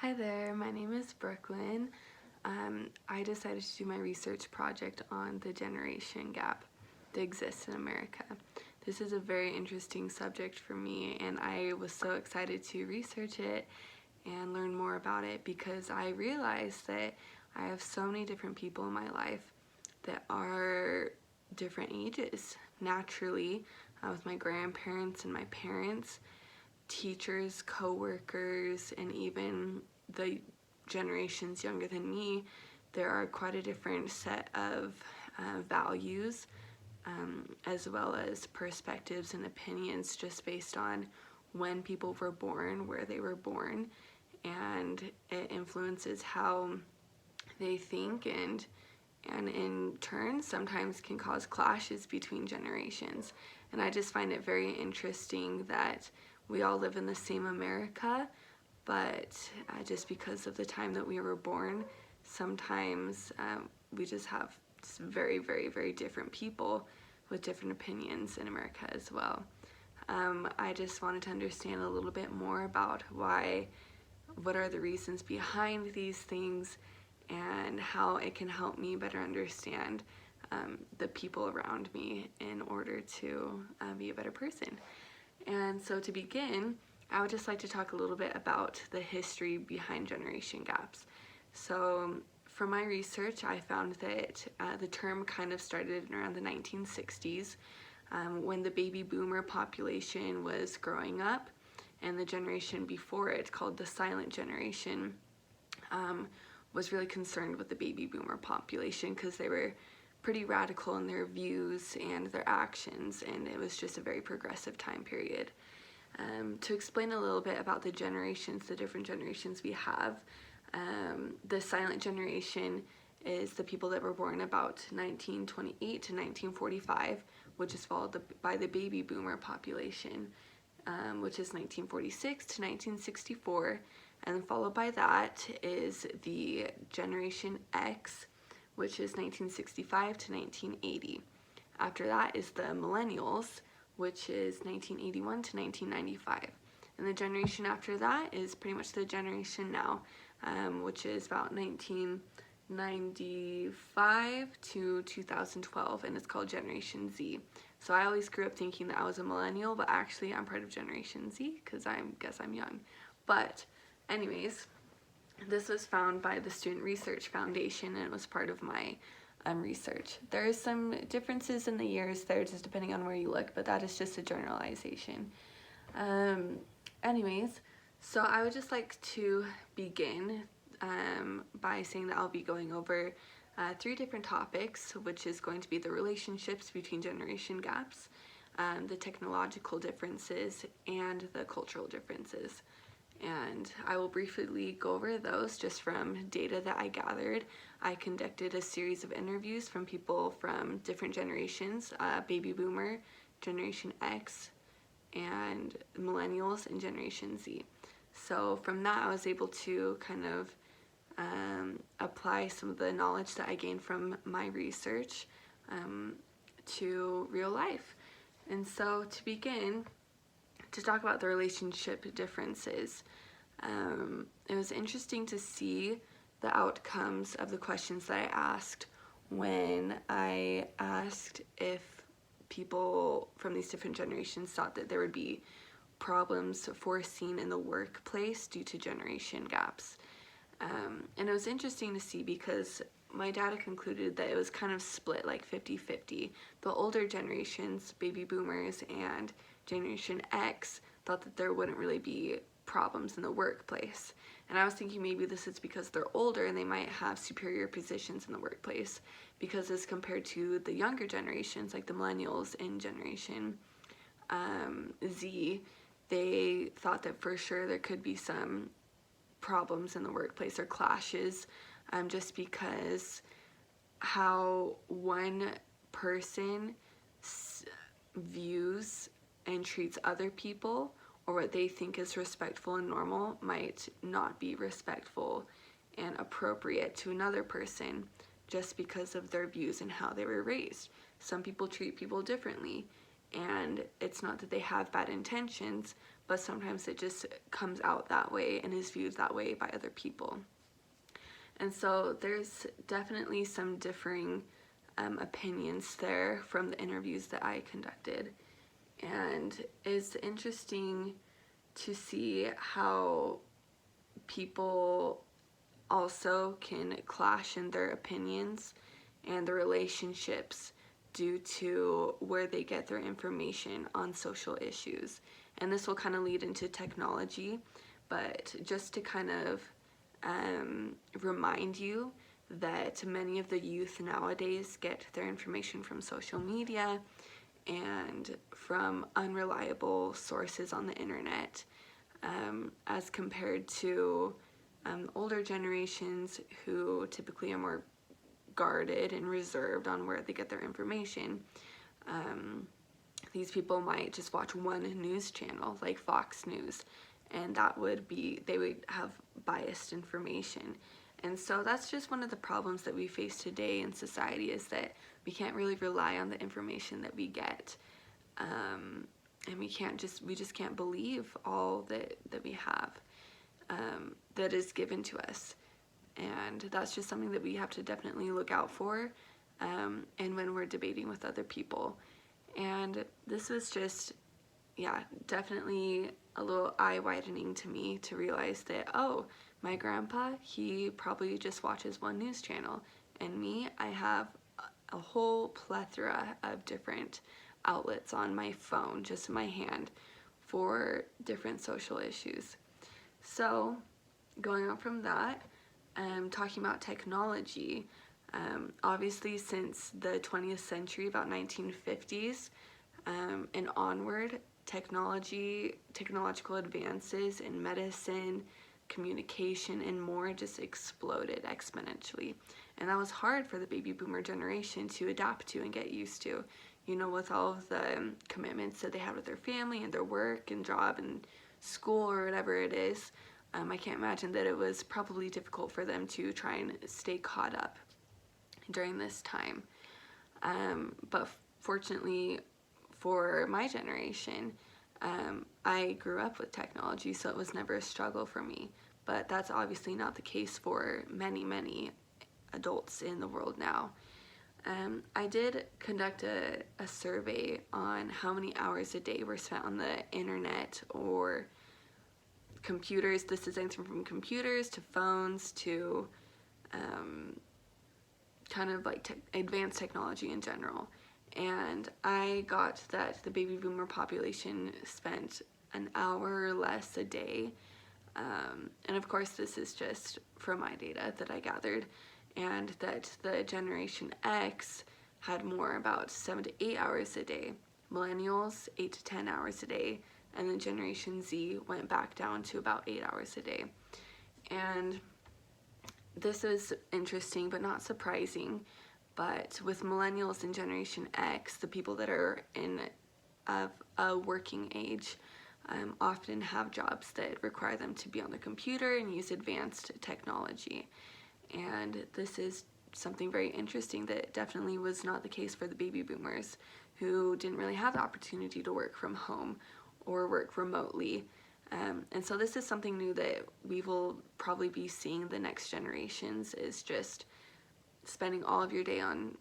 Hi there, my name is Brooklyn. I decided to do my research project on the generation gap that exists in America. This is a very interesting subject for me, and I was so excited to research it and learn more about it because I realized that I have so many different people in my life that are different ages. Naturally, with my grandparents and my parents, teachers, co-workers, and even the generations younger than me, there are quite a different set of values, as well as perspectives and opinions just based on when people were born, where they were born, and it influences how they think, and in turn sometimes can cause clashes between generations. And I just find it very interesting that we all live in the same America, but just because of the time that we were born, sometimes we just have very, very, very different people with different opinions in America as well. I just wanted to understand a little bit more about what are the reasons behind these things, and how it can help me better understand the people around me in order to be a better person. And so to begin, I would just like to talk a little bit about the history behind generation gaps. So from my research, I found that the term kind of started around the 1960s when the baby boomer population was growing up, and the generation before it, called the silent generation, was really concerned with the baby boomer population because they were pretty radical in their views and their actions, and it was just a very progressive time period. To explain a little bit about the generations, the different generations we have, the silent generation is the people that were born about 1928 to 1945, which is followed by the baby boomer population, which is 1946 to 1964, and followed by that is the Generation X, which is 1965 to 1980. After that is the Millennials, which is 1981 to 1995. And the generation after that is pretty much the generation now, which is about 1995 to 2012, and it's called Generation Z. So I always grew up thinking that I was a millennial, but actually I'm part of Generation Z because I guess I'm young. But anyways, this was found by the Student Research Foundation, and it was part of my research. There is some differences in the years there, just depending on where you look, but that is just a generalization. Anyways, so I would just like to begin by saying that I'll be going over 3 different topics, which is going to be the relationships between generation gaps, the technological differences, and the cultural differences. And I will briefly go over those just from data that I gathered. I conducted a series of interviews from people from different generations, baby boomer, Generation X, and millennials, and Generation Z. So from that, I was able to kind of apply some of the knowledge that I gained from my research to real life. And so to begin, to talk about the relationship differences, it was interesting to see the outcomes of the questions that I asked when I asked if people from these different generations thought that there would be problems foreseen in the workplace due to generation gaps. And it was interesting to see because my data concluded that it was kind of split like 50-50. The older generations, baby boomers and Generation X, thought that there wouldn't really be problems in the workplace. And I was thinking maybe this is because they're older and they might have superior positions in the workplace, because as compared to the younger generations like the millennials and Generation Z, they thought that for sure there could be some problems in the workplace or clashes, just because how one person views and treats other people, or what they think is respectful and normal, might not be respectful and appropriate to another person just because of their views and how they were raised. Some people treat people differently, and it's not that they have bad intentions, but sometimes it just comes out that way and is viewed that way by other people. And so there's definitely some differing opinions there from the interviews that I conducted. And it's interesting to see how people also can clash in their opinions and their relationships due to where they get their information on social issues. And this will kind of lead into technology, but just to kind of remind you that many of the youth nowadays get their information from social media and from unreliable sources on the internet, as compared to older generations who typically are more guarded and reserved on where they get their information. These people might just watch one news channel like Fox News, and they would have biased information. And so that's just one of the problems that we face today in society, is that we can't really rely on the information that we get. And we just can't believe all that we have that is given to us. And that's just something that we have to definitely look out for, and when we're debating with other people. And this was just, definitely a little eye-widening to me to realize that, oh, my grandpa, he probably just watches one news channel, and me, I have a whole plethora of different outlets on my phone, just in my hand, for different social issues. So, going on from that, talking about technology, obviously since the 20th century, about 1950s and onward, technological advances in medicine, communication, and more just exploded exponentially. And that was hard for the baby boomer generation to adapt to and get used to, with all of the commitments that they had with their family and their work and job and school or whatever it is. I can't imagine that it was probably difficult for them to try and stay caught up during this time. But fortunately for my generation, I grew up with technology, so it was never a struggle for me. But that's obviously not the case for many, many adults in the world now. I did conduct a survey on how many hours a day were spent on the internet or computers. This is anything from computers to phones to kind of like advanced technology in general. And I got that the baby boomer population spent an hour or less a day. And of course, this is just from my data that I gathered, and that the Generation X had more, about 7 to 8 hours a day. Millennials, 8 to 10 hours a day. And then Generation Z went back down to about 8 hours a day. And this is interesting but not surprising. But with Millennials and Generation X, the people that are of a working age often have jobs that require them to be on the computer and use advanced technology. And this is something very interesting that definitely was not the case for the baby boomers, who didn't really have the opportunity to work from home or work remotely. And so this is something new that we will probably be seeing the next generations, is just spending all of your day on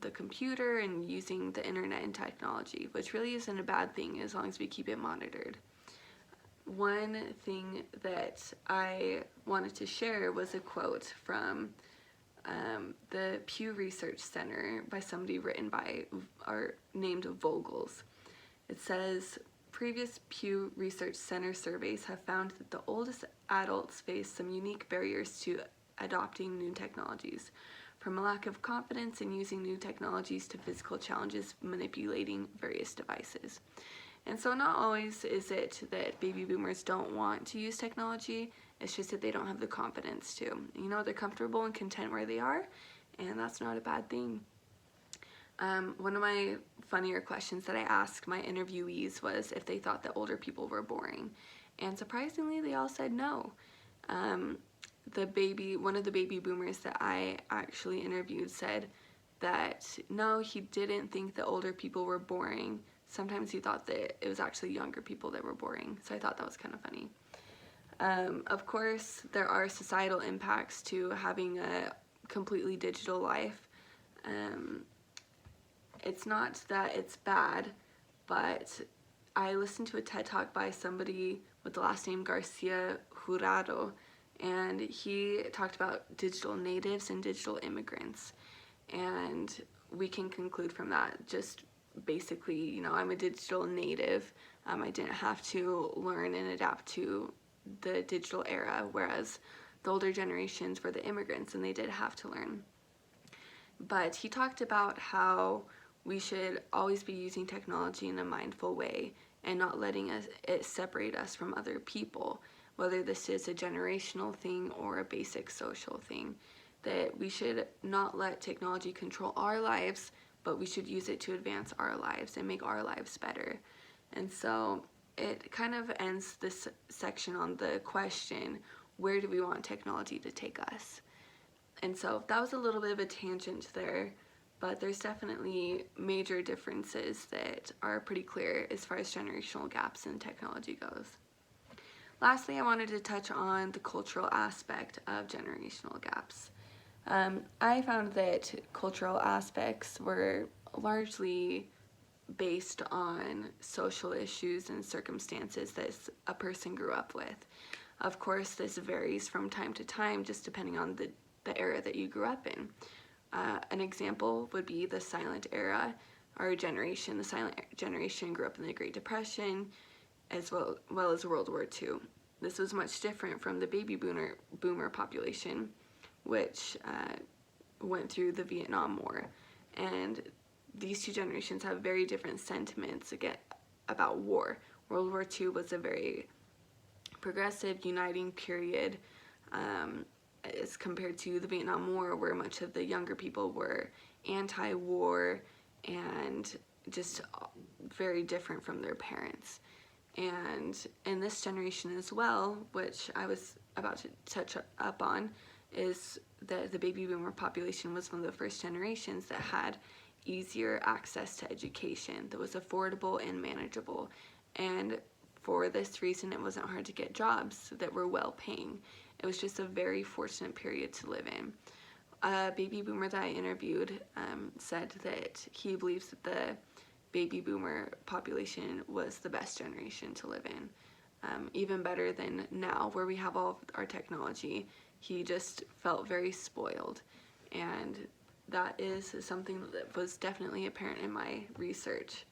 the computer and using the internet and technology, which really isn't a bad thing as long as we keep it monitored. One thing that I wanted to share was a quote from the Pew Research Center by somebody named Vogels. It says, previous Pew Research Center surveys have found that the oldest adults face some unique barriers to adopting new technologies, from a lack of confidence in using new technologies to physical challenges manipulating various devices. And so not always is it that baby boomers don't want to use technology, it's just that they don't have the confidence to. They're comfortable and content where they are, and that's not a bad thing. One of my funnier questions that I asked my interviewees was if they thought that older people were boring. And surprisingly, they all said no. One of the baby boomers that I actually interviewed said that no, he didn't think that older people were boring sometimes he thought that it was actually younger people that were boring. So I thought that was kind of funny. Of course, there are societal impacts to having a completely digital life. It's not that it's bad, but I listened to a TED Talk by somebody with the last name Garcia Jurado, and he talked about digital natives and digital immigrants. And we can conclude from that just basically, you know, I'm a digital native. I didn't have to learn and adapt to the digital era, whereas the older generations were the immigrants and they did have to learn. But he talked about how we should always be using technology in a mindful way and not letting it separate us from other people, whether this is a generational thing or a basic social thing. That we should not let technology control our lives, but we should use it to advance our lives and make our lives better. And so it kind of ends this section on the question, where do we want technology to take us? And so that was a little bit of a tangent there, but there's definitely major differences that are pretty clear as far as generational gaps in technology goes. Lastly, I wanted to touch on the cultural aspect of generational gaps. I found that cultural aspects were largely based on social issues and circumstances that a person grew up with. Of course, this varies from time to time, just depending on the era that you grew up in. An example would be the silent era. Our generation, the silent generation, grew up in the Great Depression as well as World War II. This was much different from the baby boomer population, which went through the Vietnam War. And these two generations have very different sentiments about war. World War II was a very progressive, uniting period as compared to the Vietnam War, where much of the younger people were anti-war and just very different from their parents. And in this generation as well, which I was about to touch up on, is that the baby boomer population was one of the first generations that had easier access to education that was affordable and manageable. And for this reason, it wasn't hard to get jobs that were well paying. It was just a very fortunate period to live in. A baby boomer that I interviewed said that he believes that the baby boomer population was the best generation to live in. Even better than now, where we have all of our technology. He just felt very spoiled. And that is something that was definitely apparent in my research,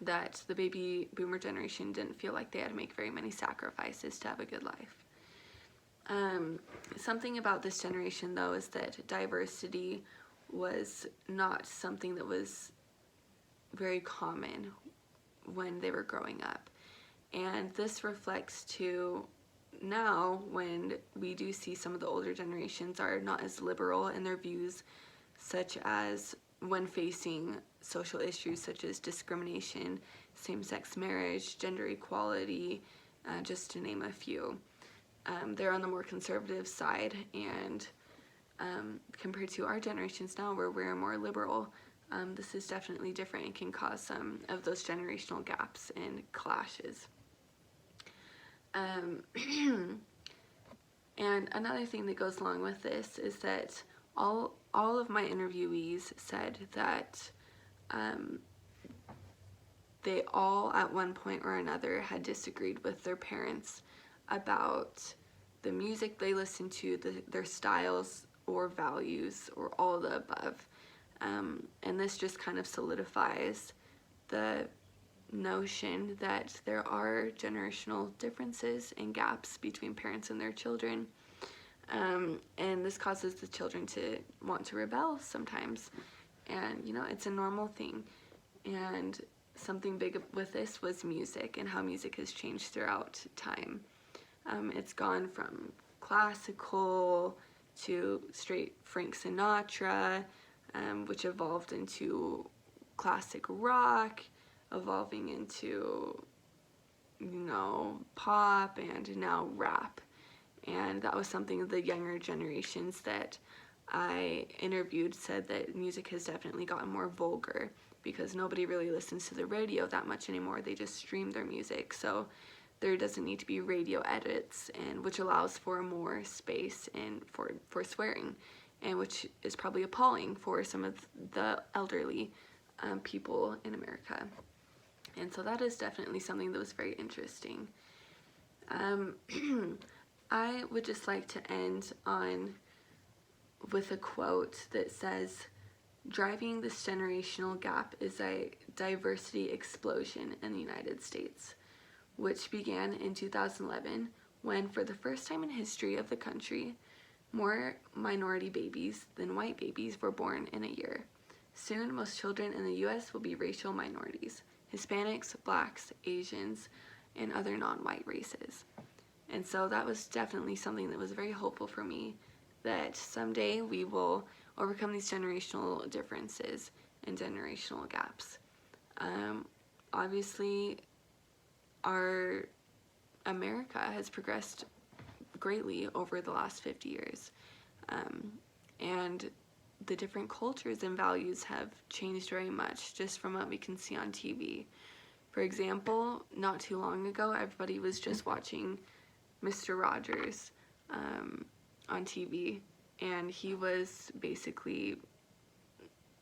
that the baby boomer generation didn't feel like they had to make very many sacrifices to have a good life. Something about this generation, though, is that diversity was not something that was very common when they were growing up. And this reflects to now when we do see some of the older generations are not as liberal in their views, such as when facing social issues such as discrimination, same-sex marriage, gender equality, just to name a few. They're on the more conservative side, and compared to our generations now where we're more liberal, this is definitely different and can cause some of those generational gaps and clashes. And another thing that goes along with this is that all of my interviewees said that they all at one point or another had disagreed with their parents about the music they listened to, their styles or values, or all of the above. And this just kind of solidifies the notion that there are generational differences and gaps between parents and their children. And this causes the children to want to rebel sometimes. And, you know, it's a normal thing. And something big with this was music and how music has changed throughout time. It's gone from classical to straight Frank Sinatra, which evolved into classic rock, evolving into, you know, pop, and now rap. And that was something the younger generations that I interviewed said that music has definitely gotten more vulgar because nobody really listens to the radio that much anymore. They just stream their music. So there doesn't need to be radio edits, and which allows for more space and for swearing, and which is probably appalling for some of the elderly people in America. And so that is definitely something that was very interesting. I would just like to end with a quote that says, "Driving this generational gap is a diversity explosion in the United States, which began in 2011 when, for the first time in history of the country, more minority babies than white babies were born in a year. Soon, most children in the U.S. will be racial minorities: Hispanics, Blacks, Asians, and other non-white races." And so that was definitely something that was very hopeful for me, that someday we will overcome these generational differences and generational gaps. Obviously, our America has progressed greatly over the last 50 years. And the different cultures and values have changed very much just from what we can see on TV. For example, not too long ago, everybody was just watching Mr. Rogers on TV, and he was basically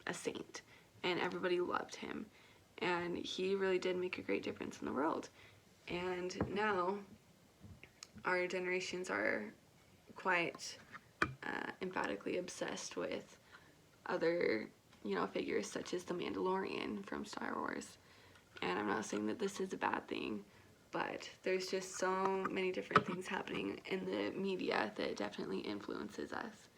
a saint, and everybody loved him, and he really did make a great difference in the world. And now our generations are quite emphatically obsessed with other, figures such as the Mandalorian from Star Wars. And I'm not saying that this is a bad thing, but there's just so many different things happening in the media that definitely influences us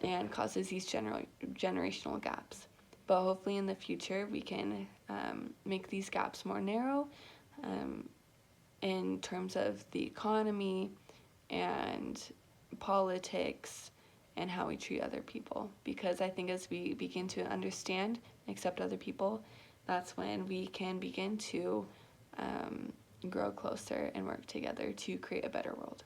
and causes these generational gaps. But hopefully in the future we can make these gaps more narrow in terms of the economy and politics and how we treat other people. Because I think as we begin to understand and accept other people, that's when we can begin to grow closer and work together to create a better world.